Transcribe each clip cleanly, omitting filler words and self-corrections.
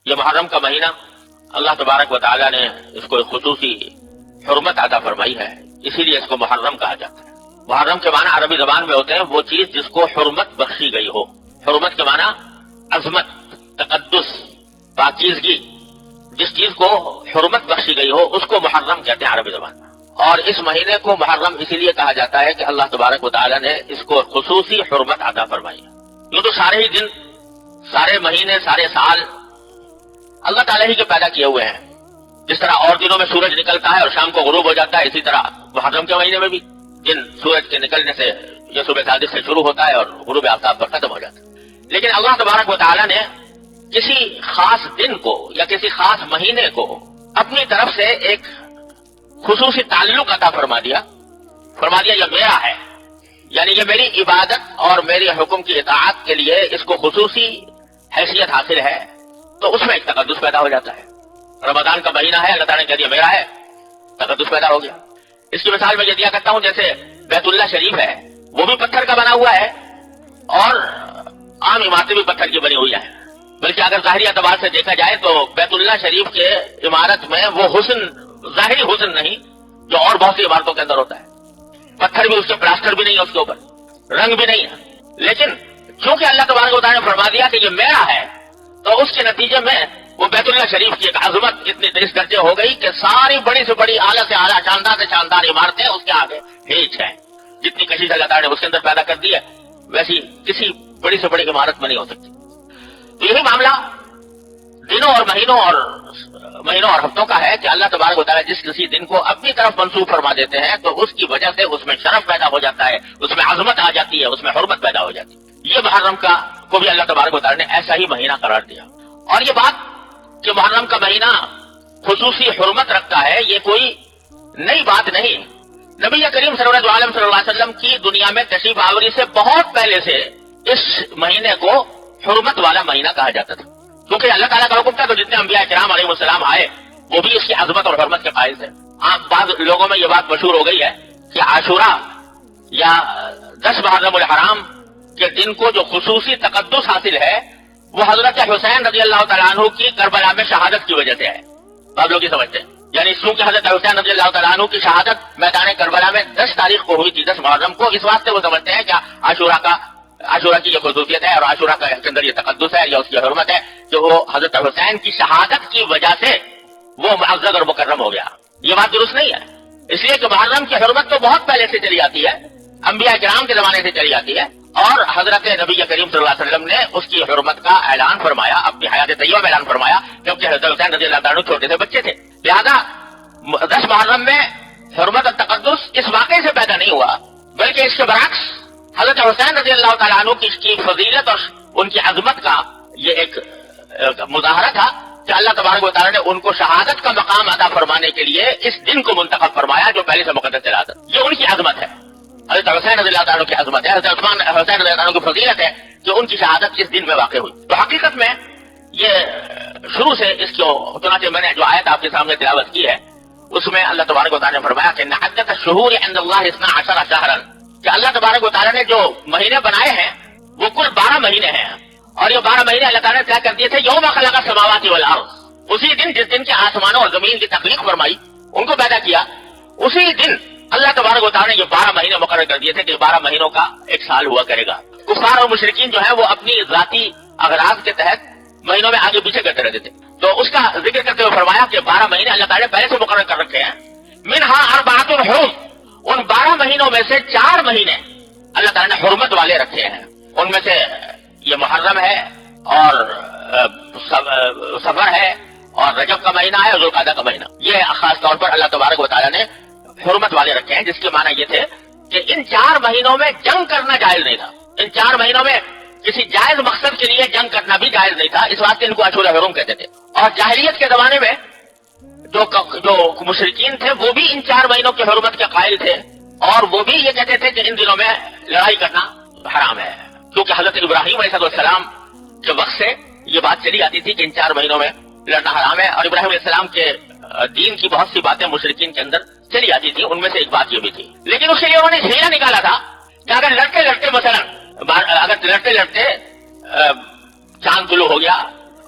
یہ محرم کا مہینہ اللہ تبارک و تعالیٰ نے اس کو ایک خصوصی حرمت عطا فرمائی ہے، اسی لیے اس کو محرم کہا جاتا ہے۔ محرم کے معنی عربی زبان میں ہوتے ہیں وہ چیز جس کو حرمت بخشی گئی ہو۔ حرمت کے معنی عظمت، تقدس، پاکیزگی، جس چیز کو حرمت بخشی گئی ہو اس کو محرم کہتے ہیں عربی زبان میں۔ اور اس مہینے کو محرم اسی لیے کہا جاتا ہے کہ اللہ تبارک و تعالیٰ نے اس کو خصوصی حرمت عطا فرمائی ہے۔ یوں تو سارے ہی دن، سارے مہینے، سارے سال اللہ تعالیٰ ہی کے پیدا کیے ہوئے ہیں۔ جس طرح اور دنوں میں سورج نکلتا ہے اور شام کو غروب ہو جاتا ہے، اسی طرح محرم کے مہینے میں بھی دن سورج کے نکلنے سے یا صبح صادق سے شروع ہوتا ہے اور غروب آفتاب پر ختم ہو جاتا ہے۔ لیکن اللہ تبارک و تعالیٰ نے کسی خاص دن کو یا کسی خاص مہینے کو اپنی طرف سے ایک خصوصی تعلق عطا فرما دیا یہ میرا ہے، یعنی یہ میری عبادت اور میری حکم کی اطاعت کے لیے اس کو خصوصی حیثیت حاصل ہے، تو اس میں ایک تقدس پیدا ہو جاتا ہے۔ رمضان کا مہینہ ہے، اللہ تعالیٰ نے کہہ دیا میرا ہے، تقدس پیدا ہو گیا۔ اس کی مثال میں یہ دیا کرتا ہوں، جیسے بیت اللہ شریف ہے، وہ بھی پتھر کا بنا ہوا ہے اور عام عمارتیں بھی پتھر کی بنی ہوئی ہیں، بلکہ اگر ظاہری اعتبار سے دیکھا جائے تو بیت اللہ شریف کے عمارت میں وہ حسن، ظاہری حسن نہیں جو اور بہت سی عمارتوں کے اندر ہوتا ہے۔ پتھر بھی اس کے، پلاسٹر بھی نہیں ہے اس کے اوپر، رنگ بھی نہیں ہے، لیکن چونکہ اللہ تبارک و تعالیٰ نے فرما دیا کہ یہ میرا ہے، تو اس کے نتیجے میں وہ بیت اللہ شریف کی ایک عظمت اتنی اس درجے ہو گئی کہ ساری بڑی سے بڑی، اعلیٰ سے اعلیٰ، شاندار سے شاندار عمارتیں اس کے آگے ہیچ ہیں۔ جتنی کشش اللہ تعالیٰ نے اس کے اندر پیدا کر دی ہے ویسی کسی بڑی سے بڑی عمارت میں نہیں ہو سکتی۔ تو یہی معاملہ دنوں اور مہینوں اور ہفتوں کا ہے کہ اللہ تبارک و تعالیٰ جس کسی دن کو اپنی طرف منسوب فرما دیتے ہیں تو اس کی وجہ سے اس میں شرف پیدا ہو جاتا ہے، اس میں عظمت آ جاتی ہے، اس میں حرمت پیدا ہو جاتی ہے۔ یہ محرم کو بھی اللہ تبارک و تعالیٰ نے ایسا ہی مہینہ قرار دیا۔ اور یہ بات کہ محرم کا مہینہ خصوصی حرمت رکھتا ہے، یہ کوئی نئی بات نہیں۔ نبی کریم صلی اللہ علیہ وسلم کی دنیا میں تشریف آوری سے بہت پہلے سے اس مہینے کو حرمت والا مہینہ کہا جاتا تھا، کیونکہ اللہ تعالیٰ کا حکم تھا تو جتنے انبیاء کرام علیہ السلام آئے وہ بھی اس کی عظمت اور حرمت کے قائل تھے۔ بعض لوگوں میں یہ بات مشہور ہو گئی ہے کہ عاشورہ یا 10 محرم الحرام کے دن کو جو خصوصی تقدس حاصل ہے وہ حضرت حسین رضی اللہ تعالیٰ عنہ کی کربلا میں شہادت کی وجہ سے ہے۔ آپ لوگ یہ سمجھتے ہیں، یعنی چونکہ حضرت حسین رضی اللہ تعالیٰ عنہ کی شہادت میدان کربلا میں 10 تاریخ کو ہوئی تھی، 10 محرم کو، اس واسطے وہ سمجھتے ہیں کہ عاشورہ کی یہ خصوصیت ہے اور عاشورہ کا اس کے اندر یہ تقدس ہے یا اس کی حرمت ہے کہ وہ حضرت حسین کی شہادت کی وجہ سے وہ معزز اور مکرم ہو گیا۔ یہ بات درست نہیں ہے، اس لیے کہ محرم کی حرمت تو بہت پہلے سے چلی آتی ہے، انبیاء کرام کے زمانے سے چلی آتی ہے، اور حضرت نبی کریم صلی اللہ علیہ وسلم نے اس کی حرمت کا اعلان فرمایا، اپنی حیات طیبہ میں اعلان فرمایا، جبکہ حضرت حسین رضی اللہ تعالیٰ عنہ چھوٹے سے بچے تھے۔ لہذا 10 محرم میں حرمت اور تقدس اس واقعے سے پیدا نہیں ہوا، بلکہ اس کے برعکس حضرت حسین رضی اللہ تعالیٰ عنہ کی فضیلت اور ان کی عظمت کا یہ ایک مظاہرہ تھا کہ اللہ تبارک و تعالیٰ نے ان کو شہادت کا مقام عطا فرمانے کے لیے اس دن کو منتخب فرمایا جو پہلے سے مقدس چلا تھا۔ یہ ان کی عظمت ہے، حضرت حسین رضی اللہ تعالیٰ کی عظمت ہے، حضرت حسین رضی اللہ تعالیٰ کی فضیلت ہے کہ ان کی شہادت اس دن میں واقع ہوئی۔ تو حقیقت میں یہ شروع سے اس کو، چنانچہ میں نے جو آیت آپ کے سامنے تلاوت کی ہے اس میں اللہ تبارک و تعالیٰ نے فرمایا کہ عدت الشہور عند اللہ 12 شہرا، کہ اللہ تبارک و تعالیٰ نے جو مہینے بنائے ہیں وہ کل 12 مہینے ہیں، اور یہ 12 مہینے اللہ تعالیٰ نے طے کر دیے تھے یوم خلق السماوات والارض، اسی دن جس دن کے آسمانوں اور زمین کی تخلیق فرمائی، ان کو پیدا کیا، اسی دن اللہ تبارک و تعالیٰ نے یہ 12 مہینے مقرر کر دیے تھے کہ 12 مہینوں کا ایک سال ہوا کرے گا۔ کفار اور مشرکین جو ہیں وہ اپنی ذاتی اغراض کے تحت مہینوں میں آگے پیچھے کرتے رہتے تھے، تو اس کا ذکر کرتے ہوئے فرمایا کہ 12 مہینے اللہ تعالیٰ نے پہلے سے مقرر کر رکھے ہیں، منہا 4 حرم، ان 12 مہینوں میں سے 4 مہینے اللہ تعالیٰ نے حرمت والے رکھے ہیں، ان میں سے یہ محرم ہے اور صفر ہے اور رجب کا مہینہ ہے اور ذوالقعدہ کا مہینہ، یہ خاص طور پر اللہ تبارک و تعالیٰ نے حرمت والے رکھے ہیں، جس کے معنی یہ تھے کہ ان 4 مہینوں میں جنگ کرنا جائز نہیں تھا، ان 4 مہینوں میں کسی جائز مقصد کے لیے جنگ کرنا بھی جائز نہیں تھا، اس واسطے ان کو اشہر حرم کہتے تھے۔ اور جاہلیت کے زمانے میں جو مشرکین تھے وہ بھی ان 4 مہینوں کی حرمت کے قائل تھے، اور وہ بھی یہ کہتے تھے کہ ان دنوں میں لڑائی کرنا حرام ہے، کیونکہ حضرت ابراہیم علیہ السلام کے وقت سے یہ بات چلی آتی تھی کہ ان 4 مہینوں میں لڑنا حرام ہے، اور ابراہیم علیہ السلام کے دین کی بہت سی باتیں مشرکین کے اندر چلی آتی تھی، ان میں سے ایک بات یہ بھی تھی، لیکن اس کے لیے انہوں نے ہیرا نکالا تھا کہ اگر لڑتے لڑتے مثلا اگر لڑتے لڑتے چاند طلوع ہو گیا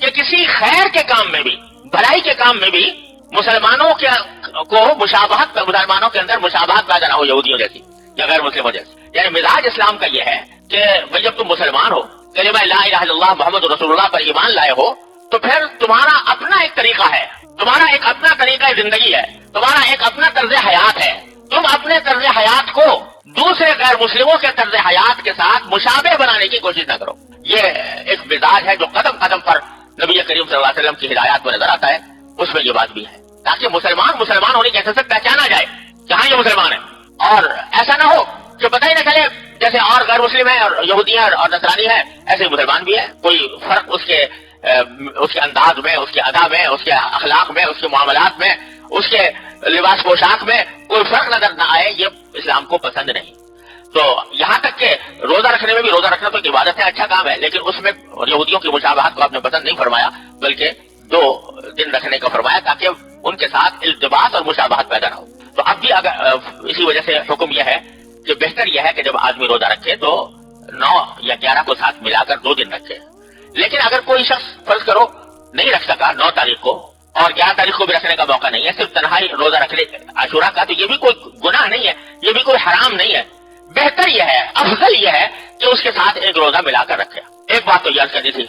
کہ کسی خیر کے کام میں بھی، بھلائی کے کام میں بھی مسلمانوں کو مشابہت، مسلمانوں کے اندر مشابہت پیدا نہ ہو یہودیوں جیسی یا غیر مسلموں جیسی. یعنی مزاج اسلام کا یہ ہے کہ بھئی جب تم مسلمان ہو، کلمہ لا الہ الا اللہ محمد رسول اللہ پر ایمان لائے ہو، تو پھر تمہارا اپنا ایک طریقہ ہے، تمہارا ایک اپنا طریقہ زندگی ہے، تمہارا ایک اپنا طرز حیات ہے. تم اپنے طرز حیات کو دوسرے غیر مسلموں کے طرز حیات کے ساتھ مشابہ بنانے کی کوشش نہ کرو. یہ ایک مزاج ہے جو قدم قدم پر نبی کریم صلی اللہ علیہ وسلم کی ہدایات میں نظر آتا ہے. اس میں یہ بات بھی ہے تاکہ مسلمان ہونے کی حیثیت سے پہچانا جائے کہ ہاں یہ مسلمان ہے، اور ایسا نہ ہو کہ پتہ ہی نہ چلے جیسے اور غیر مسلم ہے اور یہودی ہے اور نصرانی ہے ایسے ہی مسلمان بھی ہے، کوئی فرق اس کے انداز میں، اس کے ادا میں، اس کے اخلاق میں، اس کے معاملات میں، اس کے لباس پوشاک میں کوئی فرق نظر نہ آئے، یہ اسلام کو پسند نہیں. تو یہاں تک کہ روزہ رکھنے میں بھی، روزہ رکھنا تو ایک عبادت ہے، اچھا کام ہے، لیکن اس میں یہودیوں کی مشابہت کو آپ نے پسند نہیں فرمایا، بلکہ 2 دن رکھنے کا فرمایا تاکہ ان کے ساتھ التباس اور مشابہت پیدا نہ ہو. تو اب بھی اگر اسی وجہ سے حکم یہ ہے کہ بہتر یہ ہے کہ جب آدمی روزہ رکھے تو 9 یا 11 کو ساتھ ملا کر 2 دن رکھے. لیکن اگر کوئی شخص فرض کرو نہیں رکھ سکا 9 تاریخ کو اور 11 تاریخ کو بھی رکھنے کا موقع نہیں ہے، صرف تنہائی روزہ رکھ لے عاشورہ کا، تو یہ بھی کوئی گناہ نہیں ہے، یہ بھی کوئی حرام نہیں ہے. بہتر یہ ہے، افضل یہ ہے کہ اس کے ساتھ ایک روزہ ملا کر رکھے. ایک بات تو یاد کرنی تھی.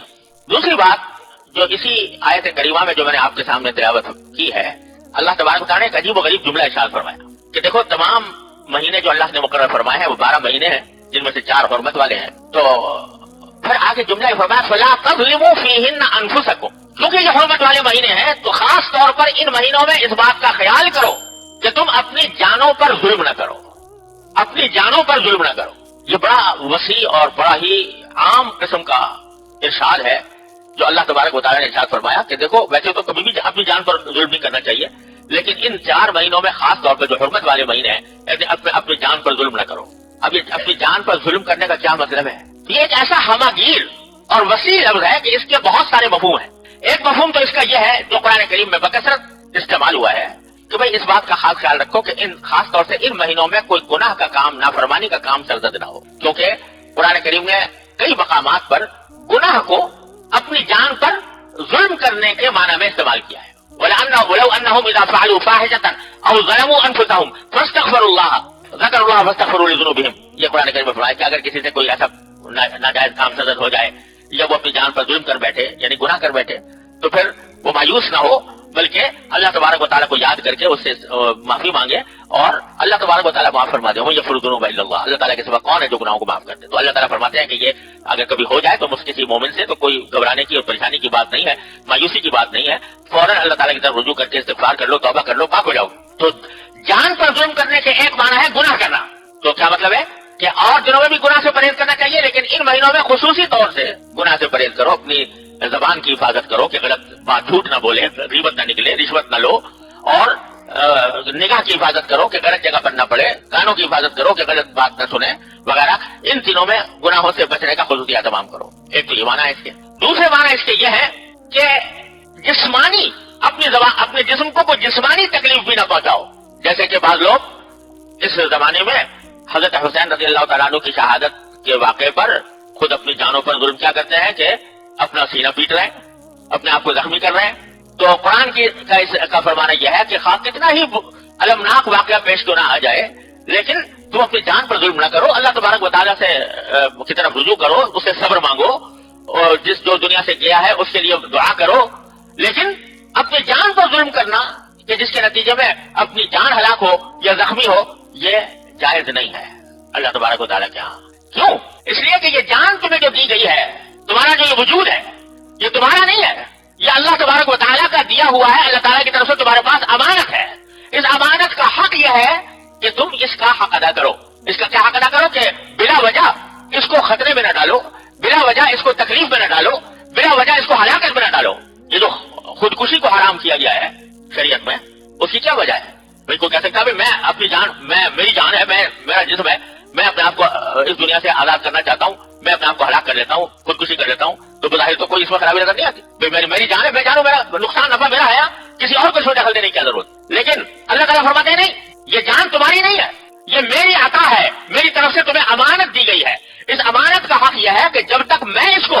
دوسری بات جو اسی آیت کریمہ میں جو میں نے آپ کے سامنے تلاوت کی ہے، اللہ تبارک و تعالیٰ نے ایک عجیب و غریب جملہ ارشاد فرمایا کہ دیکھو تمام مہینے جو اللہ نے مقرر فرمائے ہیں وہ 12 مہینے ہیں، جن میں سے 4 حرمت والے ہیں. تو پھر آگے جملہ فرمایا فَلَا تَظْلِمُوا فِيهِنَّ أَنفُسَكُمْ، کیونکہ یہ حرمت والے مہینے ہیں تو خاص طور پر ان مہینوں میں اس بات کا خیال کرو کہ تم اپنی جانوں پر ظلم نہ کرو، اپنی جانوں پر ظلم نہ کرو. یہ بڑا وسیع اور بڑا ہی عام قسم کا ارشاد ہے جو اللہ تبارک و تعالیٰ نے ارشاد فرمایا کہ دیکھو ویسے تو کبھی بھی اپنی جان پر ظلم نہیں کرنا چاہیے، لیکن ان 4 مہینوں میں خاص طور پر جو حرمت والے مہینے ہیں اپنی جان پر ظلم نہ کرو. اب یہ اپنی جان پر ظلم کرنے کا کیا مطلب ہے؟ یہ ایک ایسا ہماگیر اور وسیع لفظ ہے کہ اس کے بہت سارے مفہوم ہیں. ایک مفہوم تو اس کا یہ ہے جو قرآن کریم میں بکثرت استعمال ہوا ہے کہ بھئی اس بات کا خاص خیال رکھو کہ خاص طور سے ان مہینوں میں کوئی گناہ کا کام، نافرمانی کا کام سرزد نہ ہو، کیونکہ قرآن کریم نے کئی مقامات پر گناہ کو اپنی جان پر ظلم کرنے کے معنی میں استعمال کیا ہے. وَلَوْ أَنَّهُمْ إِذَا فَعَلُوا فَاحِشَةً أَوْ ظَلَمُوا أَنفُسَهُم فَاسْتَغْفَرُوا اللَّهَ ذَكَرُوا اللَّهَ فَاسْتَغْفَرُوا لِذُنُوبِهِمْ. یہ قرآن کریم میں فرمایا کہ اگر کسی سے کوئی ایسا ناجائز کام سرزد ہو جائے یا وہ اپنی جان پر ظلم کر بیٹھے یعنی گناہ کر بیٹھے تو پھر وہ مایوس نہ ہو، بلکہ اللہ تبارک و تعالیٰ کو یاد کر کے اس سے معافی مانگے اور اللہ تبارک و تعالیٰ معاف فرما دے. وہ یغفر الذنوب الا اللہ، اللہ تعالیٰ کے سوا کون ہے جو گناہوں کو معاف کرتے؟ تو اللہ تعالیٰ فرماتے ہیں کہ یہ اگر کبھی ہو جائے تو کسی مومن سے تو کوئی گھبرانے کی اور پریشانی کی بات نہیں ہے، مایوسی کی بات نہیں ہے، فوراً اللہ تعالیٰ کی طرف رجوع کر کے استغفار کر لو، توبہ کر لو، پاک ہو جاؤ. تو جان پر ظلم کرنے کے ایک معنی ہے گناہ کرنا. تو کیا مطلب ہے کہ اور دنوں میں بھی گناہ سے پرہیز کرنا چاہیے، لیکن ان مہینوں میں خصوصی طور سے گناہ سے پرہیز کرو، اپنی زبان کی حفاظت کرو کہ غلط بات جھوٹ نہ بولے، غیبت نہ نکلے، رشوت نہ لو، اور نگاہ کی حفاظت کرو کہ غلط جگہ پر نہ پڑے، کانوں کی حفاظت کرو کہ غلط بات نہ سنیں وغیرہ. ان تینوں میں گناہوں سے بچنے کا خصوصی اہتمام کرو. ایک تو یہ معنی ہے اس کے. دوسرے معنی اس کے یہ ہے کہ جسمانی اپنے جسم کو کوئی جسمانی تکلیف بھی نہ پہنچاؤ. جیسے کہ بعض لوگ اس زمانے میں حضرت حسین رضی اللہ تعالیٰ عنہ کی شہادت کے واقعے پر خود اپنی جانوں پر ظلم کیا کرتے ہیں کہ اپنا سینہ پیٹ رہے ہیں، اپنے آپ کو زخمی کر رہے ہیں. تو قرآن کا فرمانا یہ ہے کہ خواہ کتنا ہی المناک واقعہ پیش کیوں نہ آ جائے لیکن تم اپنی جان پر ظلم نہ کرو، اللہ تبارک و تعالیٰ سے کی طرف رجوع کرو، اس سے صبر مانگو، اور جس جو دنیا سے گیا ہے اس کے لیے دعا کرو. لیکن اپنی جان پر ظلم کرنا کہ جس کے نتیجے میں اپنی جان ہلاک ہو یا زخمی ہو، یہ جائز نہیں ہے اللہ تبارک و تعالیٰ کے ہاں. کیوں؟ اس لیے کہ یہ جان تمہیں جو دی گئی ہے، تمہارا جو یہ وجود ہے یہ تمہارا نہیں ہے، یہ اللہ تبارک و تعالیٰ کا دیا ہوا ہے. اللہ تعالیٰ کی طرف سے تمہارے پاس امانت ہے. اس امانت کا حق یہ ہے کہ تم اس کا حق ادا کرو. اس کا کیا حق ادا کرو کہ بلا وجہ اس کو خطرے میں نہ ڈالو، بلا وجہ اس کو تکلیف میں نہ ڈالو، بلا وجہ اس کو ہلاکت میں نہ ڈالو. یہ جو خودکشی کو حرام کیا گیا ہے شریعت میں، اس کی کیا وجہ ہے؟ بھائی کوئی کہہ سکتا ہے میں اپنی جان، میری جان ہے، میرا جسم ہے، میں اپنے آپ کو اس دنیا سے آزاد کرنا چاہتا ہوں، میں اپنے آپ کو ہلاک کر لیتا ہوں، خودکشی کر لیتا ہوں، تو بظاہر تو کوئی اس میں خرابی نظر نہیں آتی. میری جان ہے، میں جانوں، میرا نقصان نفع میرا ہے، کسی اور کو اس میں دخل دینے کی ضرورت. لیکن اللہ تعالیٰ فرماتے ہیں نہیں، یہ جان تمہاری نہیں ہے، یہ میری عطا ہے، میری طرف سے تمہیں امانت دی گئی ہے. اس امانت کا حق یہ ہے کہ جب تک میں اس کو